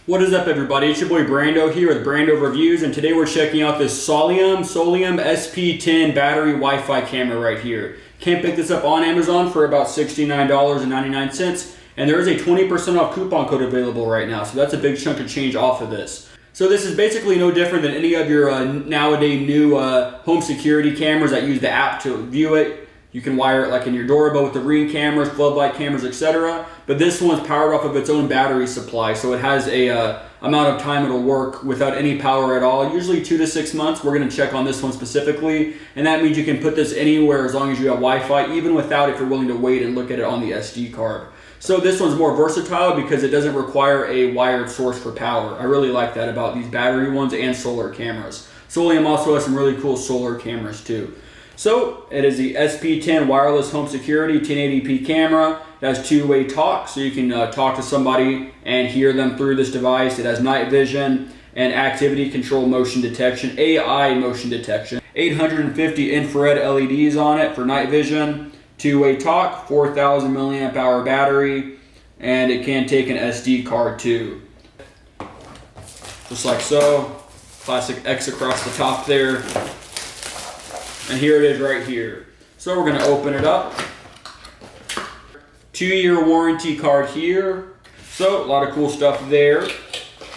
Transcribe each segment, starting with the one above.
What is up, everybody? It's your boy Brando here with Brando Reviews, and today we're checking out this Soliom SP10 battery Wi-Fi camera right here. Can't pick this up on Amazon for about $69.99, and there is a 20% off coupon code available right now, so that's a big chunk of change off of this. So this is basically no different than any of your nowadays new home security cameras that use the app to view it. You can wire it like in your doorbell with the Ring cameras, floodlight cameras, etc. But this one's powered off of its own battery supply, so it has a amount of time it'll work without any power at all. Usually 2 to 6 months. We're going to check on this one specifically, and that means you can put this anywhere as long as you have Wi-Fi, even without if you're willing to wait and look at it on the SD card. So this one's more versatile because it doesn't require a wired source for power. I really like that about these battery ones and solar cameras. Soliom also has some really cool solar cameras too. So it is the SP10 wireless home security 1080p camera. It has two-way talk, so you can talk to somebody and hear them through this device. It has night vision and activity control motion detection, AI motion detection. 850 infrared LEDs on it for night vision. Two-way talk, 4,000 milliamp hour battery, and it can take an SD card too. Just like so. Classic X across the top there. And here it is right here. So we're going to open it up. 2-year warranty card here. So a lot of cool stuff there.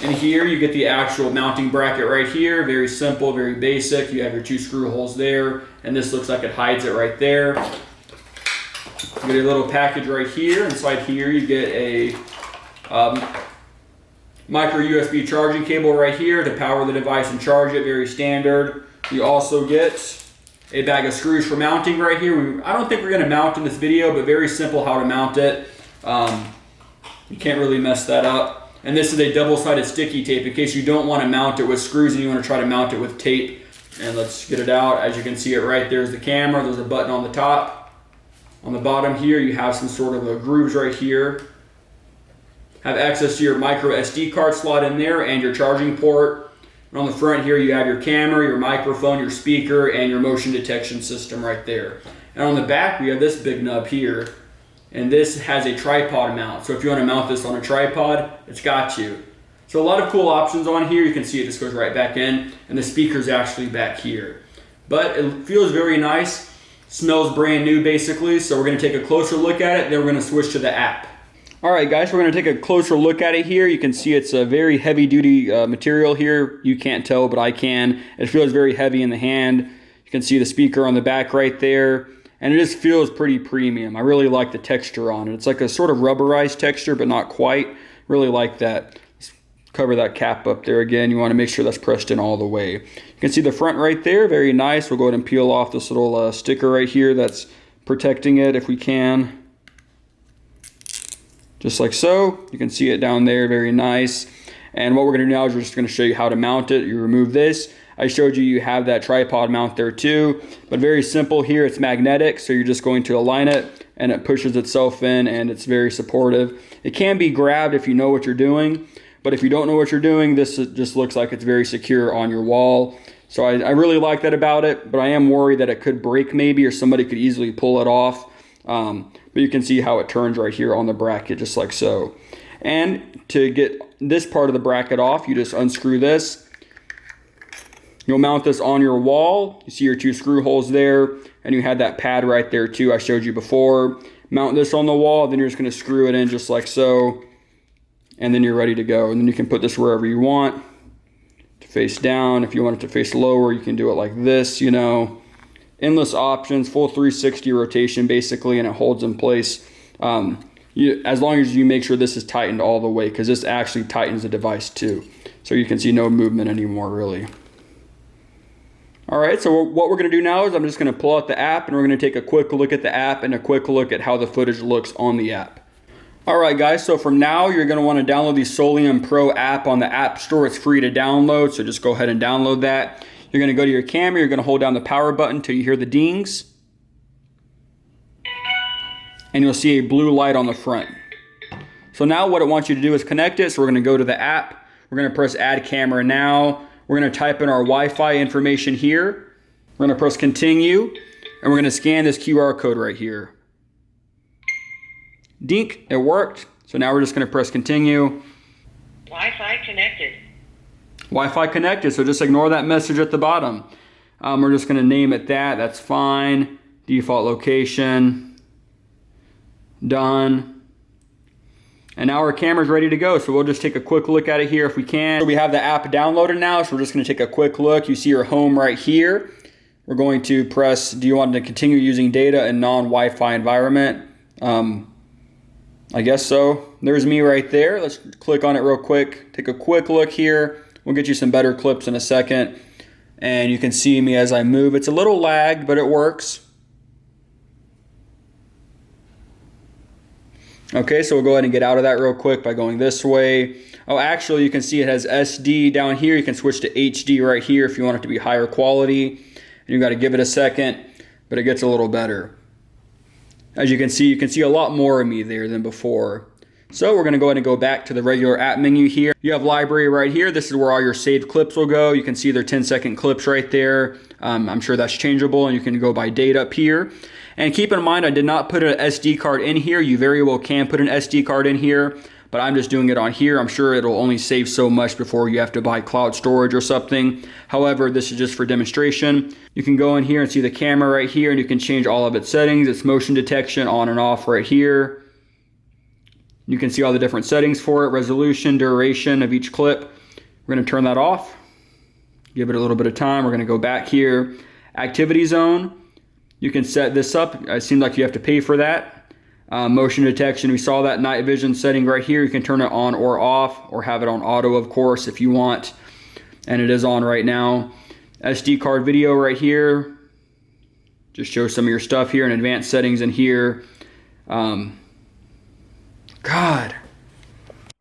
And here you get the actual mounting bracket right here. Very simple, very basic. You have your 2 screw holes there. And this looks like it hides it right there. You get a little package right here. Inside here you get a micro USB charging cable right here to power the device and charge it. Very standard. You also get a bag of screws for mounting right here. I don't think we're going to mount in this video, but very simple how to mount it. You can't really mess that up. And this is a double-sided sticky tape in case you don't want to mount it with screws and you want to try to mount it with tape. And let's get it out. As you can see it right there's the camera. There's a button on the top. On the bottom here you have some sort of a grooves right here. Have access to your micro SD card slot in there and your charging port. And on the front here you have your camera, your microphone, your speaker, and your motion detection system right there. And on the back we have this big nub here, and this has a tripod mount. So if you want to mount this on a tripod, it's got you. So a lot of cool options on here. You can see it just goes right back in, and the speaker's actually back here. But it feels very nice, smells brand new basically. So we're going to take a closer look at it, then we're going to switch to the app. Alright guys, we're going to take a closer look at it here. You can see it's a very heavy duty material here. You can't tell, but I can. It feels very heavy in the hand. You can see the speaker on the back right there. And it just feels pretty premium. I really like the texture on it. It's like a sort of rubberized texture, but not quite. Really like that. Let's cover that cap up there again. You want to make sure that's pressed in all the way. You can see the front right there. Very nice. We'll go ahead and peel off this little sticker right here that's protecting it if we can. Just like so. You can see it down there, very nice. And what we're going to do now is we're just going to show you how to mount it. You remove this. I showed you have that tripod mount there too, but very simple here. It's magnetic, so you're just going to align it and it pushes itself in, and it's very supportive. It can be grabbed if you know what you're doing, but if you don't know what you're doing, this just looks like it's very secure on your wall. So I really like that about it, but I am worried that it could break maybe, or somebody could easily pull it off. But you can see how it turns right here on the bracket, just like so. And to get this part of the bracket off, you just unscrew this. You'll mount this on your wall. You see your 2 screw holes there, and you had that pad right there too I showed you before. Mount this on the wall, then you're just going to screw it in just like so, and then you're ready to go. And then you can put this wherever you want, to face down. If you want it to face lower, you can do it like this, you know. Endless options, full 360 rotation basically, and it holds in place as long as you make sure this is tightened all the way, because this actually tightens the device too. So you can see no movement anymore really. Alright, so what we're going to do now is I'm just going to pull out the app, and we're going to take a quick look at the app and a quick look at how the footage looks on the app. Alright guys, so from now you're going to want to download the Soliom Pro app on the App Store. It's free to download, so just go ahead and download that. You're going to go to your camera, you're going to hold down the power button until you hear the dings. And you'll see a blue light on the front. So now what it wants you to do is connect it. So we're going to go to the app. We're going to press Add Camera Now. We're going to type in our Wi-Fi information here. We're going to press Continue. And we're going to scan this QR code right here. Dink, it worked. So now we're just going to press Continue. Wi-Fi connected. Wi-Fi connected, so just ignore that message at the bottom. We're just going to name it that. That's fine. Default location. Done. And now our camera's ready to go, so we'll just take a quick look at it here if we can. So we have the app downloaded now, so we're just going to take a quick look. You see your home right here. We're going to press, do you want to continue using data in non-Wi-Fi environment? I guess so. There's me right there. Let's click on it real quick. Take a quick look here. We'll get you some better clips in a second. And you can see me as I move. It's a little lagged, but it works. Okay, so we'll go ahead and get out of that real quick by going this way. Oh, actually, you can see it has SD down here. You can switch to HD right here if you want it to be higher quality. And you got to give it a second, but it gets a little better. As you can see a lot more of me there than before. So we're going to go ahead and go back to the regular app menu here. You have library right here. This is where all your saved clips will go. You can see their 10-second clips right there. I'm sure that's changeable, and you can go by date up here. And keep in mind, I did not put an SD card in here. You very well can put an SD card in here, but I'm just doing it on here. I'm sure it'll only save so much before you have to buy cloud storage or something. However, this is just for demonstration. You can go in here and see the camera right here, and you can change all of its settings. It's motion detection on and off right here. You can see all the different settings for it, resolution, duration of each clip. We're going to turn that off. Give it a little bit of time. We're going to go back here. Activity zone. You can set this up. It seems like you have to pay for that. Motion detection, we saw that night vision setting right here. You can turn it on or off, or have it on auto, of course, if you want. And it is on right now. SD card video right here. Just show some of your stuff here, and advanced settings in here. God.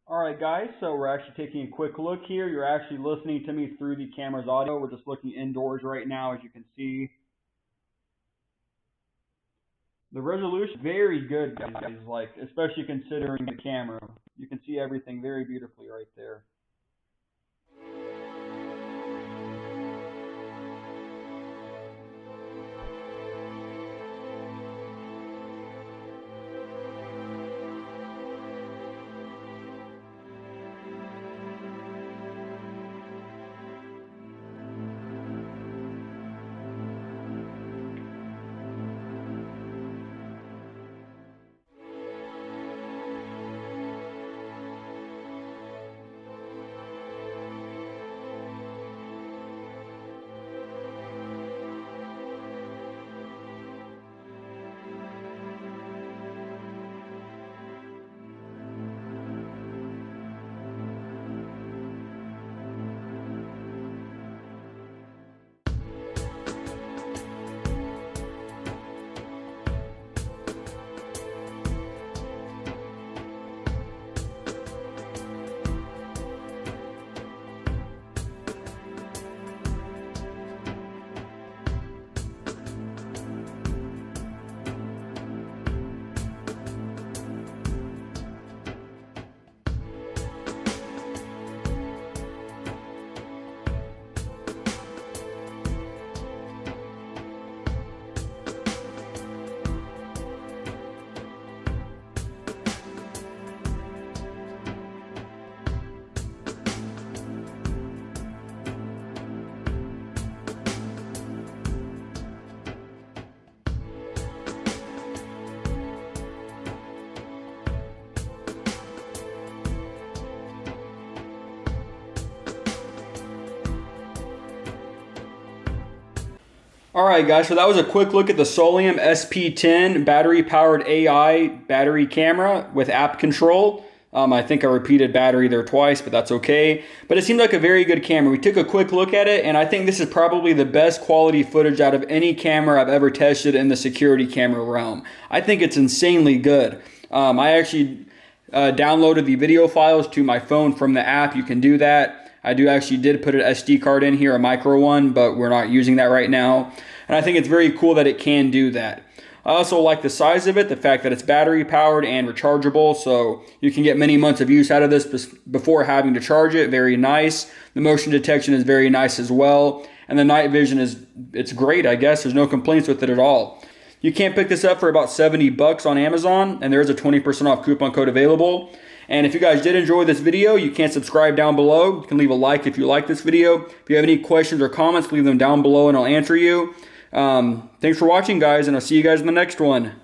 Alright guys, so we're actually taking a quick look here. You're actually listening to me through the camera's audio. We're just looking indoors right now, as you can see. The resolution, very good guys, like, especially considering the camera. You can see everything very beautifully right there. Alright guys, so that was a quick look at the Soliom SP10 battery-powered AI battery camera with app control. I think I repeated battery there twice, but that's okay. But it seemed like a very good camera. We took a quick look at it, and I think this is probably the best quality footage out of any camera I've ever tested in the security camera realm. I think it's insanely good. I actually downloaded the video files to my phone from the app. You can do that. I did put an SD card in here, a micro one, but we're not using that right now. And I think it's very cool that it can do that. I also like the size of it, the fact that it's battery powered and rechargeable, so you can get many months of use out of this before having to charge it. Very nice. The motion detection is very nice as well. And the night vision it's great, I guess. There's no complaints with it at all. You can pick this up for about 70 bucks on Amazon, and there is a 20% off coupon code available. And if you guys did enjoy this video, you can subscribe down below. You can leave a like if you like this video. If you have any questions or comments, leave them down below and I'll answer you. Thanks for watching, guys, and I'll see you guys in the next one.